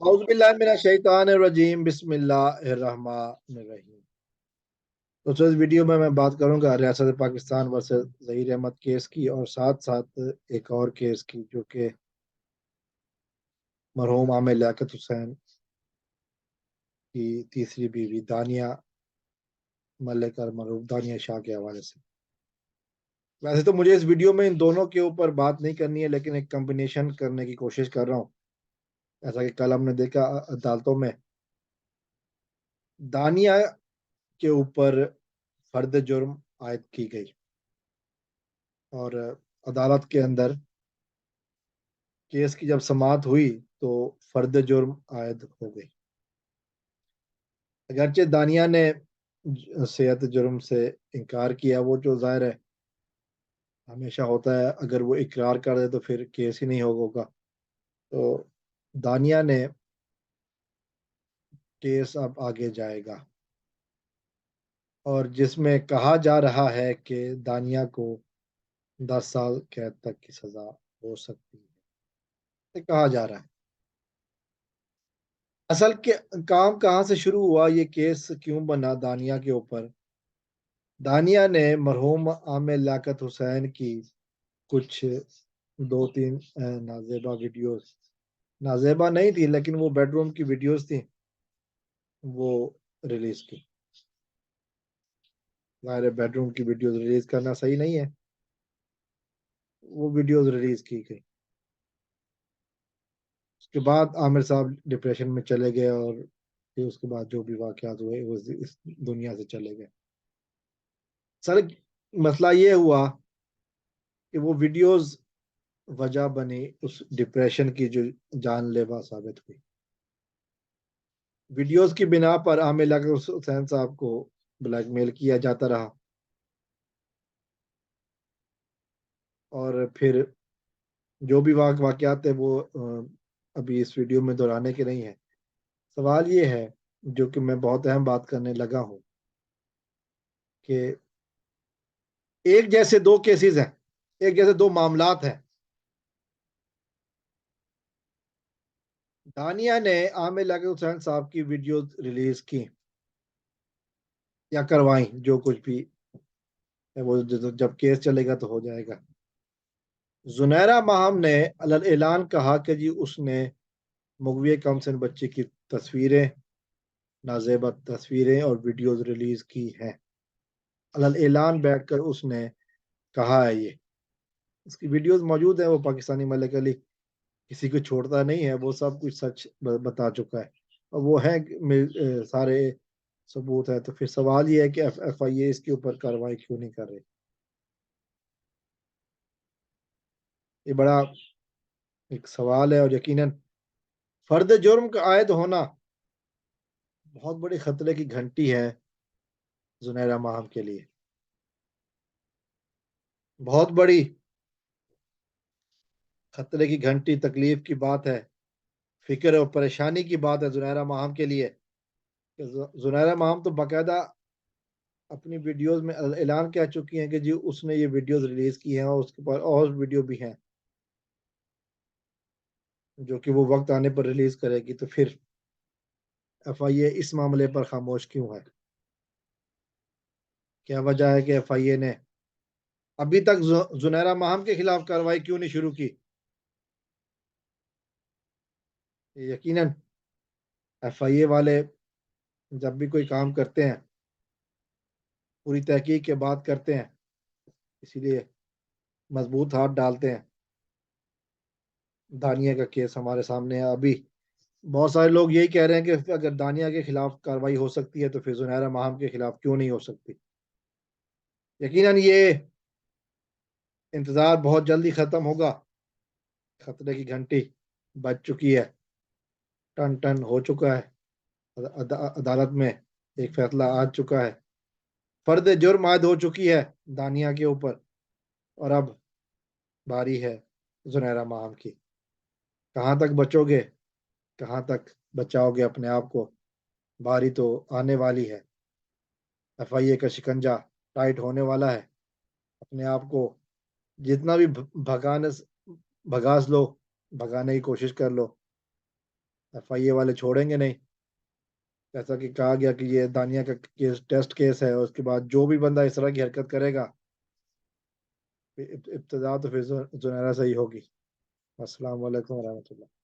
औज़ु बिल्लाहि मिनश शैतानिर रजीम बिस्मिल्लाहिर्रहमानिर रहीम। तो इस वीडियो में मैं बात करूंगा रियासत पाकिस्तान वर्सेस ज़हीर अहमद केस की और साथ साथ एक और केस की जो कि मरहूम आमिर लियाकत हुसैन की तीसरी बीवी दानिया मलिक और मरहूम दानिया शाह के हवाले से। वैसे तो मुझे इस वीडियो में इन दोनों के ऊपर बात नहीं करनी है, लेकिन एक कम्बिनेशन करने की कोशिश कर रहा हूँ। जैसा कि कल हमने देखा अदालतों में दानिया के ऊपर फर्द जुर्म आयद की गई और अदालत के अंदर केस की जब समाअत हुई तो फर्द जुर्म आयद हो गई। अगरचे दानिया ने सेहत जुर्म से इनकार किया, वो जो जाहिर है हमेशा होता है, अगर वो इकरार कर दे तो फिर केस ही नहीं होगा। तो दानिया ने केस अब आगे जाएगा और जिसमें कहा जा रहा है कि दानिया को 10 साल कैद तक की सजा हो सकती है, ये कहा जा रहा है। असल के काम कहाँ से शुरू हुआ, ये केस क्यों बना दानिया के ऊपर? दानिया ने मरहूम आमिर लियाकत हुसैन की कुछ 2-3 नाजेबा वीडियोस, नाजेबा नहीं थी लेकिन वो बेडरूम की वीडियोस थी, वो रिलीज की। ज़ाहिर है बेडरूम की वीडियोस रिलीज करना सही नहीं है, वो वीडियोस रिलीज की गई। उसके बाद आमिर साहब डिप्रेशन में चले गए और फिर उसके बाद जो भी वाकयात हुए वो इस दुनिया से चले गए। सर, मसला ये हुआ कि वो वीडियोस वजह बनी उस डिप्रेशन की जो जानलेवा साबित हुई। वीडियोस की बिना पर आमिर लियाकत हुसैन साहब को ब्लैकमेल किया जाता रहा और फिर जो भी वाकयात थे वो अभी इस वीडियो में दोहराने के नहीं है। सवाल ये है, जो कि मैं बहुत अहम बात करने लगा हूँ, कि एक जैसे दो केसेस हैं, एक जैसे दो मामलात हैं। दानिया ने आमिर लियाकत हुसैन साहब की वीडियो रिलीज की या करवाई, जो कुछ भी है, वो जब केस चलेगा तो हो जाएगा। जुनैरा माहम ने अलल ऐलान कहा कि जी उसने मुगविया कमसिन बच्ची की तस्वीरें, नाजेबा तस्वीरें और वीडियोस रिलीज की हैं। अलल ऐलान बैठकर उसने कहा है ये। उसकी वीडियोस मौजूद है, वो पाकिस्तानी मलिक अली किसी को छोड़ता नहीं है, वो सब कुछ सच बता चुका है और वो है सारे सबूत है। तो फिर सवाल ये है कि FIA इसके ऊपर कार्रवाई क्यों नहीं कर रही? ये बड़ा एक सवाल है और यकीनन फर्द जुर्म का आयद होना बहुत बड़ी खतरे की घंटी है जुनैरा माहम के लिए। बहुत बड़ी खतरे की घंटी, तकलीफ की बात है, फिक्र और परेशानी की बात है जुनैरा माहम के लिए। जुनैरा माहम तो बाकायदा अपनी वीडियोस में ऐलान कह चुकी हैं कि जी उसने ये वीडियोस रिलीज की हैं और उसके पास और वीडियो भी हैं जो कि वो वक्त आने पर रिलीज करेगी। तो फिर FIA इस मामले पर खामोश क्यों है? क्या वजह है कि FIA ने अभी तक जुनैरा माहम के खिलाफ कार्रवाई क्यों नहीं शुरू की? यकीनन FIA वाले जब भी कोई काम करते हैं पूरी तहकीक के बाद करते हैं, इसीलिए मजबूत हाथ डालते हैं। दानिया का केस हमारे सामने है अभी। बहुत सारे लोग यही कह रहे हैं कि अगर दानिया के खिलाफ कार्रवाई हो सकती है तो फिर जुनैरा माहम के खिलाफ क्यों नहीं हो सकती? यकीनन ये इंतजार बहुत जल्दी खत्म होगा। खतरे की घंटी बज चुकी है, टन टन हो चुका है। अदालत में एक फैसला आ चुका है, फर्द जुर्म आयद हो चुकी है दानिया के ऊपर और अब बारी है जुनैरा माहम की। कहाँ तक बचोगे, कहाँ तक बचाओगे अपने आप को? बारी तो आने वाली है। FIA का शिकंजा टाइट होने वाला है। अपने आप को जितना भी भगाने भगास लो, भगाने की कोशिश कर लो, FIA والے چھوڑیں گے نہیں، جیسا کہ کہا گیا کہ یہ دانیہ کا ٹیسٹ کیس ہے، اس کے بعد جو بھی بندہ اس طرح کی حرکت کرے گا ابتدا تو پھر زنیرا سے ہی ہوگی۔ السلام علیکم ورحمۃ اللہ۔